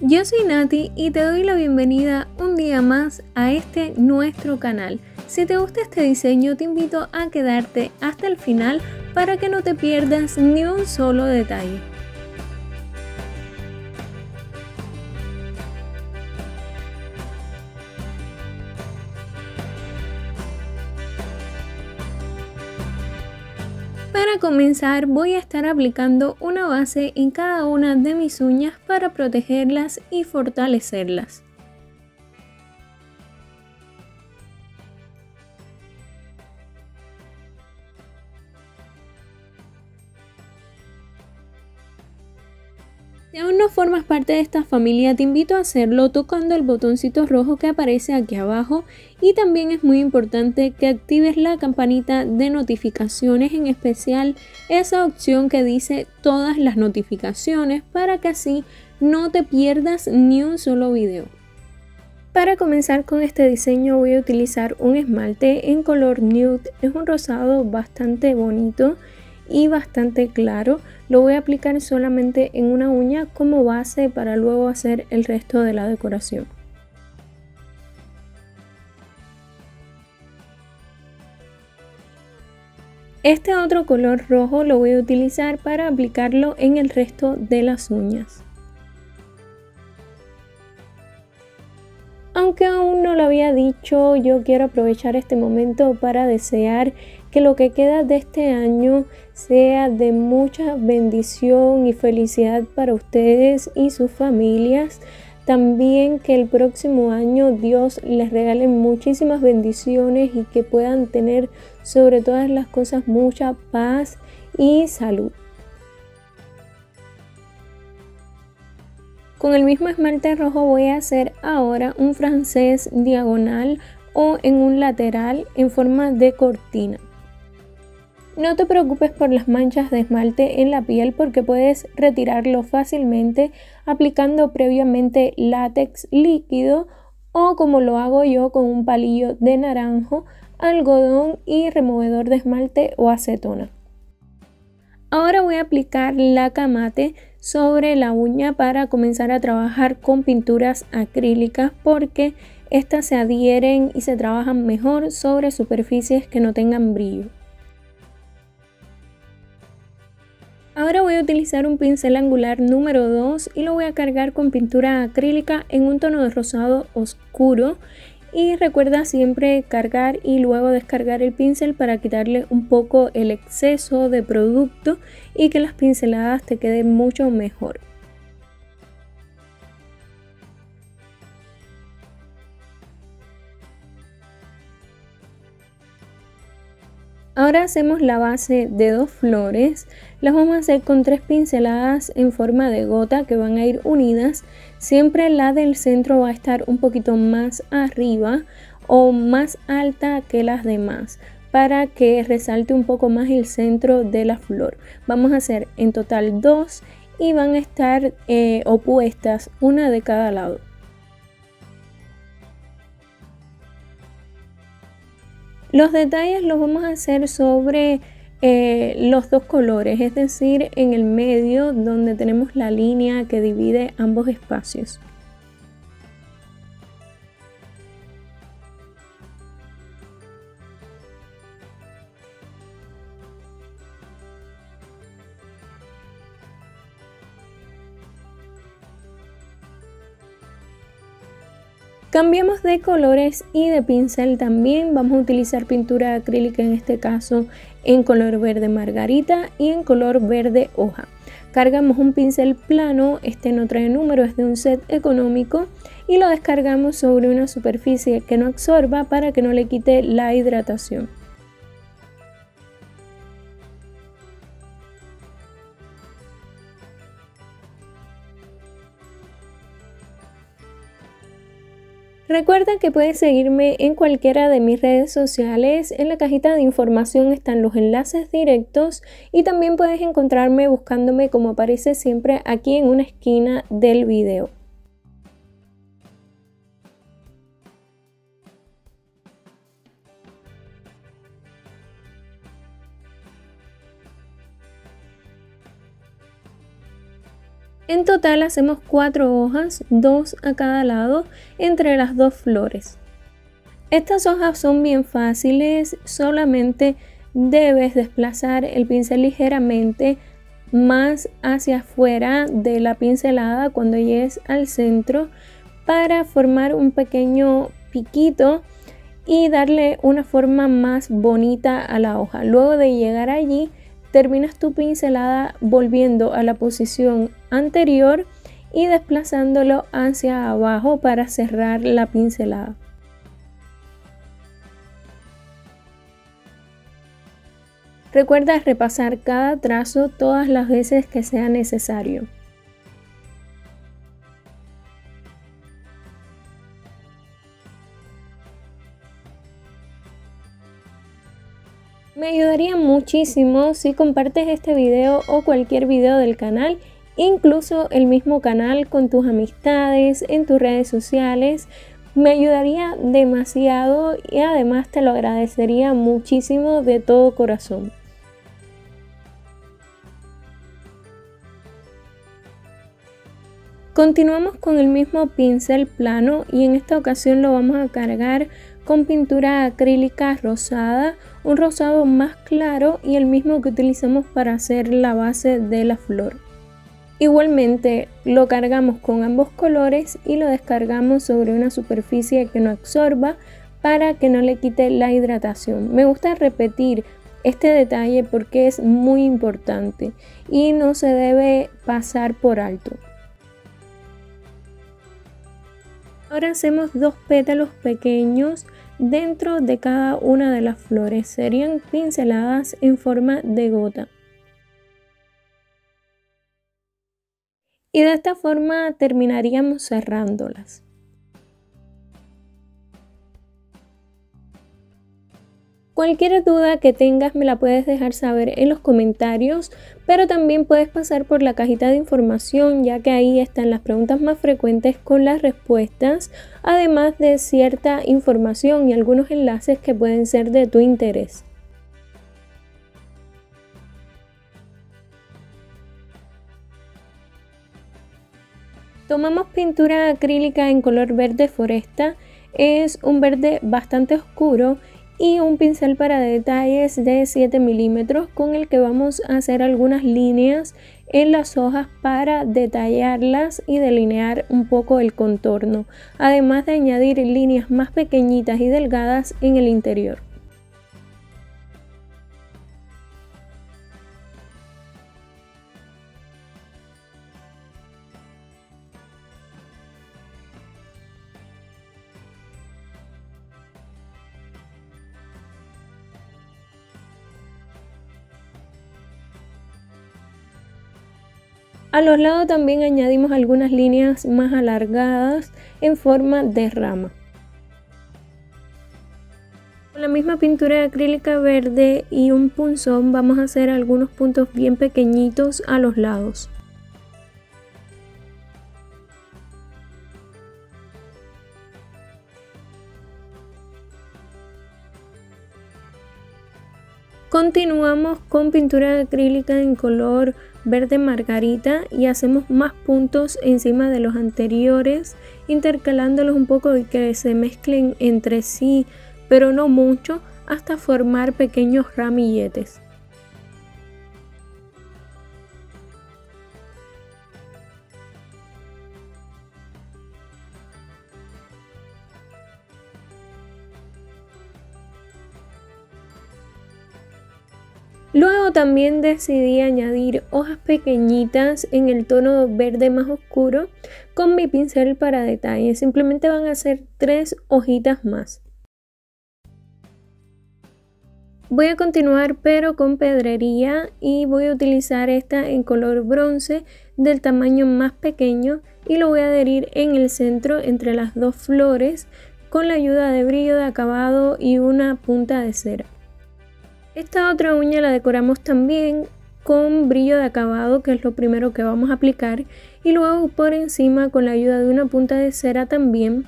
Yo soy Nati y te doy la bienvenida un día más a nuestro canal. Si te gusta este diseño, te invito a quedarte hasta el final para que no te pierdas ni un solo detalle. Para comenzar, voy a estar aplicando una base en cada una de mis uñas para protegerlas y fortalecerlas. Si aún no formas parte de esta familia, te invito a hacerlo tocando el botoncito rojo que aparece aquí abajo, y también es muy importante que actives la campanita de notificaciones, en especial esa opción que dice todas las notificaciones, para que así no te pierdas ni un solo video. Para comenzar con este diseño voy a utilizar un esmalte en color nude, es un rosado bastante bonito y bastante claro. Lo voy a aplicar solamente en una uña como base para luego hacer el resto de la decoración. Este otro color rojo lo voy a utilizar para aplicarlo en el resto de las uñas. Aunque aún no lo había dicho, yo quiero aprovechar este momento para desear que lo que queda de este año sea de mucha bendición y felicidad para ustedes y sus familias. También que el próximo año Dios les regale muchísimas bendiciones y que puedan tener sobre todas las cosas mucha paz y salud. Con el mismo esmalte rojo voy a hacer ahora un francés diagonal o en un lateral en forma de cortina. No te preocupes por las manchas de esmalte en la piel porque puedes retirarlo fácilmente aplicando previamente látex líquido o, como lo hago yo, con un palillo de naranjo, algodón y removedor de esmalte o acetona. Ahora voy a aplicar laca mate sobre la uña para comenzar a trabajar con pinturas acrílicas porque estas se adhieren y se trabajan mejor sobre superficies que no tengan brillo. Ahora voy a utilizar un pincel angular número 2 y lo voy a cargar con pintura acrílica en un tono de rosado oscuro. Y recuerda siempre cargar y luego descargar el pincel para quitarle un poco el exceso de producto y que las pinceladas te queden mucho mejor. Ahora hacemos la base de 2 flores, las vamos a hacer con 3 pinceladas en forma de gota que van a ir unidas. Siempre la del centro va a estar un poquito más arriba o más alta que las demás para que resalte un poco más el centro de la flor. Vamos a hacer en total 2 y van a estar opuestas, una de cada lado. Los detalles los vamos a hacer sobre los dos colores, es decir, en el medio donde tenemos la línea que divide ambos espacios. Cambiamos de colores y de pincel también. Vamos a utilizar pintura acrílica en este caso en color verde margarita y en color verde hoja. Cargamos un pincel plano, este no trae número, es de un set económico, y lo descargamos sobre una superficie que no absorba para que no le quite la hidratación. Recuerda que puedes seguirme en cualquiera de mis redes sociales, en la cajita de información están los enlaces directos y también puedes encontrarme buscándome como aparece siempre aquí en una esquina del video. En total hacemos 4 hojas, 2 a cada lado, entre las 2 flores. Estas hojas son bien fáciles, solamente debes desplazar el pincel ligeramente más hacia afuera de la pincelada cuando llegues al centro para formar un pequeño piquito y darle una forma más bonita a la hoja. Luego de llegar allí, terminas tu pincelada volviendo a la posición anterior y desplazándolo hacia abajo para cerrar la pincelada. Recuerda repasar cada trazo todas las veces que sea necesario. Me ayudaría muchísimo si compartes este video o cualquier video del canal, incluso el mismo canal, con tus amistades, en tus redes sociales. Me ayudaría demasiado y además te lo agradecería muchísimo de todo corazón. Continuamos con el mismo pincel plano y en esta ocasión lo vamos a cargar con pintura acrílica rosada, un rosado más claro y el mismo que utilizamos para hacer la base de la flor. Igualmente lo cargamos con ambos colores y lo descargamos sobre una superficie que no absorba para que no le quite la hidratación. Me gusta repetir este detalle porque es muy importante y no se debe pasar por alto. Ahora hacemos 2 pétalos pequeños dentro de cada una de las flores. Serían pinceladas en forma de gota. Y de esta forma terminaríamos cerrándolas. Cualquier duda que tengas me la puedes dejar saber en los comentarios, pero también puedes pasar por la cajita de información, ya que ahí están las preguntas más frecuentes con las respuestas, además de cierta información y algunos enlaces que pueden ser de tu interés. Tomamos pintura acrílica en color verde foresta, es un verde bastante oscuro, y un pincel para detalles de 7 milímetros con el que vamos a hacer algunas líneas en las hojas para detallarlas y delinear un poco el contorno, además de añadir líneas más pequeñitas y delgadas en el interior. A los lados también añadimos algunas líneas más alargadas en forma de rama. Con la misma pintura acrílica verde y un punzón vamos a hacer algunos puntos bien pequeñitos a los lados. Continuamos con pintura acrílica en color verde margarita y hacemos más puntos encima de los anteriores, intercalándolos un poco y que se mezclen entre sí, pero no mucho, hasta formar pequeños ramilletes. Luego también decidí añadir hojas pequeñitas en el tono verde más oscuro con mi pincel para detalles. Simplemente van a ser 3 hojitas más. Voy a continuar pero con pedrería y voy a utilizar esta en color bronce del tamaño más pequeño y lo voy a adherir en el centro entre las 2 flores con la ayuda de brillo de acabado y una punta de cera. Esta otra uña la decoramos también con brillo de acabado, que es lo primero que vamos a aplicar, y luego por encima con la ayuda de una punta de cera también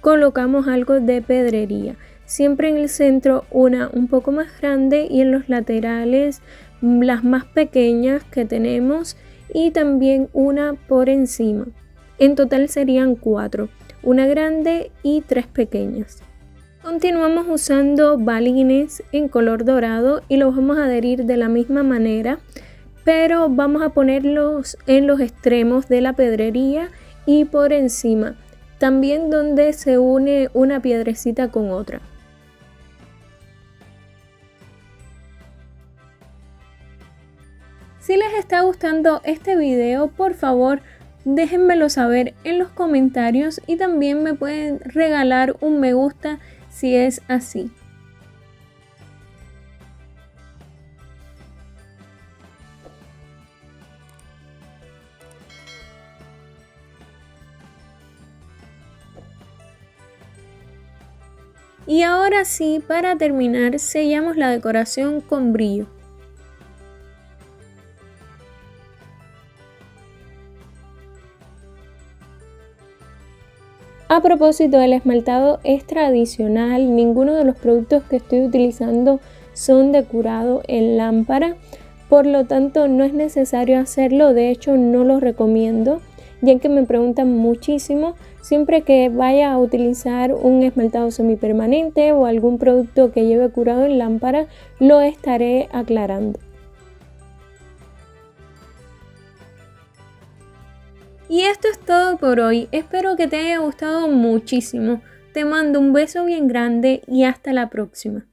colocamos algo de pedrería. Siempre en el centro una un poco más grande y en los laterales las más pequeñas que tenemos, y también una por encima. En total serían 4, una grande y 3 pequeñas. Continuamos usando balines en color dorado y los vamos a adherir de la misma manera, pero vamos a ponerlos en los extremos de la pedrería y por encima, también donde se une una piedrecita con otra. Si les está gustando este video, por favor déjenmelo saber en los comentarios y también me pueden regalar un me gusta si es así. Y ahora sí, para terminar, sellamos la decoración con brillo. A propósito, del esmaltado es tradicional, ninguno de los productos que estoy utilizando son de curado en lámpara, por lo tanto no es necesario hacerlo, de hecho no lo recomiendo, ya que me preguntan muchísimo. Siempre que vaya a utilizar un esmaltado semipermanente o algún producto que lleve curado en lámpara, lo estaré aclarando. Y esto es todo por hoy, espero que te haya gustado muchísimo. Te mando un beso bien grande y hasta la próxima.